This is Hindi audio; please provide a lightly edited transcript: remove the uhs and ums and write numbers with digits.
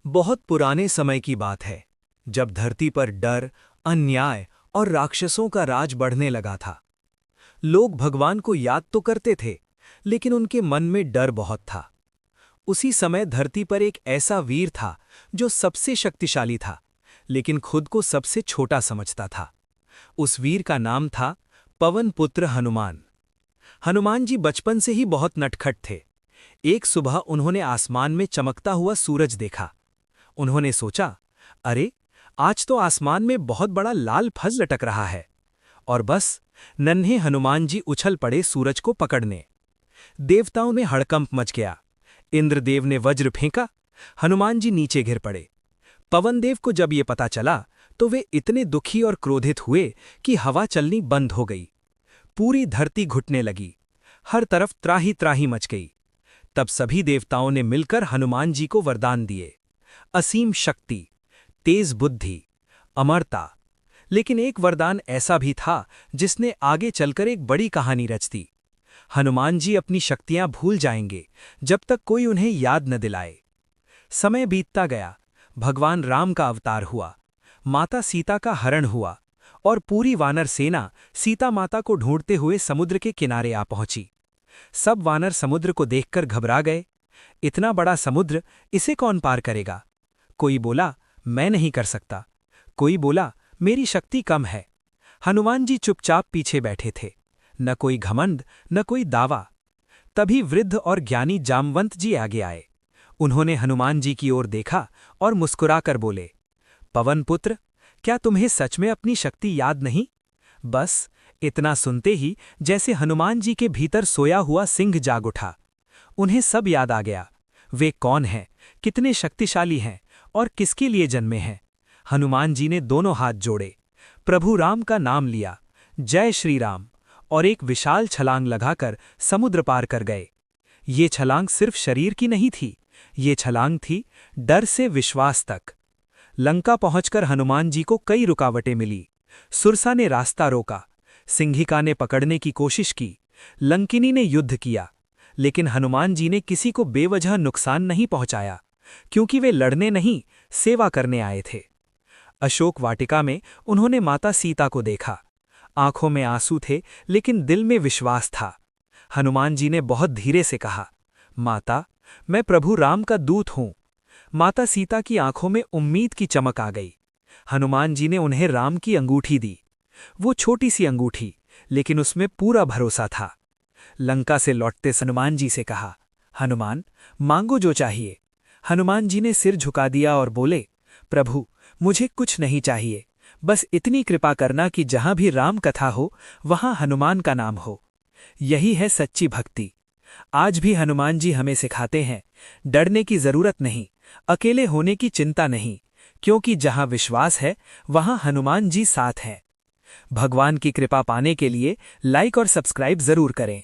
बहुत पुराने समय की बात है, जब धरती पर डर, अन्याय और राक्षसों का राज बढ़ने लगा था। लोग भगवान को याद तो करते थे, लेकिन उनके मन में डर बहुत था। उसी समय धरती पर एक ऐसा वीर था जो सबसे शक्तिशाली था, लेकिन खुद को सबसे छोटा समझता था। उस वीर का नाम था पवन पुत्र हनुमान। हनुमान जी बचपन से ही बहुत नटखट थे। एक सुबह उन्होंने आसमान में चमकता हुआ सूरज देखा। उन्होंने सोचा, अरे, आज तो आसमान में बहुत बड़ा लाल फज लटक रहा है। और बस नन्हे हनुमान जी उछल पड़े सूरज को पकड़ने। देवताओं में हड़कंप मच गया। इंद्रदेव ने वज्र फेंका, हनुमान जी नीचे गिर पड़े। पवनदेव को जब ये पता चला तो वे इतने दुखी और क्रोधित हुए कि हवा चलनी बंद हो गई। पूरी धरती घुटने लगी, हर तरफ त्राही त्राही मच गई। तब सभी देवताओं ने मिलकर हनुमान जी को वरदान दिए, असीम शक्ति, तेज बुद्धि, अमरता। लेकिन एक वरदान ऐसा भी था जिसने आगे चलकर एक बड़ी कहानी रच दी। हनुमान जी अपनी शक्तियां भूल जाएंगे जब तक कोई उन्हें याद न दिलाए। समय बीतता गया, भगवान राम का अवतार हुआ, माता सीता का हरण हुआ और पूरी वानर सेना सीता माता को ढूंढते हुए समुद्र के किनारे आ पहुंची। सब वानर समुद्र को देखकर घबरा गए। इतना बड़ा समुद्र, इसे कौन पार करेगा? कोई बोला, मैं नहीं कर सकता। कोई बोला, मेरी शक्ति कम है। हनुमान जी चुपचाप पीछे बैठे थे, न कोई घमंड, न कोई दावा। तभी वृद्ध और ज्ञानी जामवंत जी आगे आए। उन्होंने हनुमान जी की ओर देखा और मुस्कुराकर बोले, पवन पुत्र, क्या तुम्हें सच में अपनी शक्ति याद नहीं? बस इतना सुनते ही जैसे हनुमान जी के भीतर सोया हुआ सिंह जाग उठा। उन्हें सब याद आ गया। वे कौन हैं, कितने शक्तिशाली हैं और किसके लिए जन्मे हैं। हनुमान जी ने दोनों हाथ जोड़े, प्रभु राम का नाम लिया, जय श्री राम, और एक विशाल छलांग लगाकर समुद्र पार कर गए। ये छलांग सिर्फ शरीर की नहीं थी, ये छलांग थी डर से विश्वास तक। लंका पहुंचकर हनुमान जी को कई रुकावटें मिली। सुरसा ने रास्ता रोका, सिंहिका ने पकड़ने की कोशिश की, लंकिनी ने युद्ध किया, लेकिन हनुमान जी ने किसी को बेवजह नुकसान नहीं पहुंचाया, क्योंकि वे लड़ने नहीं, सेवा करने आए थे। अशोक वाटिका में उन्होंने माता सीता को देखा। आंखों में आंसू थे, लेकिन दिल में विश्वास था। हनुमान जी ने बहुत धीरे से कहा, माता, मैं प्रभु राम का दूत हूं। माता सीता की आंखों में उम्मीद की चमक आ गई। हनुमान जी ने उन्हें राम की अंगूठी दी। वो छोटी सी अंगूठी, लेकिन उसमें पूरा भरोसा था। लंका से लौटते हनुमान जी से कहा, हनुमान, मांगो जो चाहिए। हनुमान जी ने सिर झुका दिया और बोले, प्रभु, मुझे कुछ नहीं चाहिए, बस इतनी कृपा करना कि जहां भी राम कथा हो वहां हनुमान का नाम हो। यही है सच्ची भक्ति। आज भी हनुमान जी हमें सिखाते हैं, डरने की जरूरत नहीं, अकेले होने की चिंता नहीं, क्योंकि जहां विश्वास है वहां हनुमान जी साथ हैं। भगवान की कृपा पाने के लिए लाइक और सब्सक्राइब जरूर करें।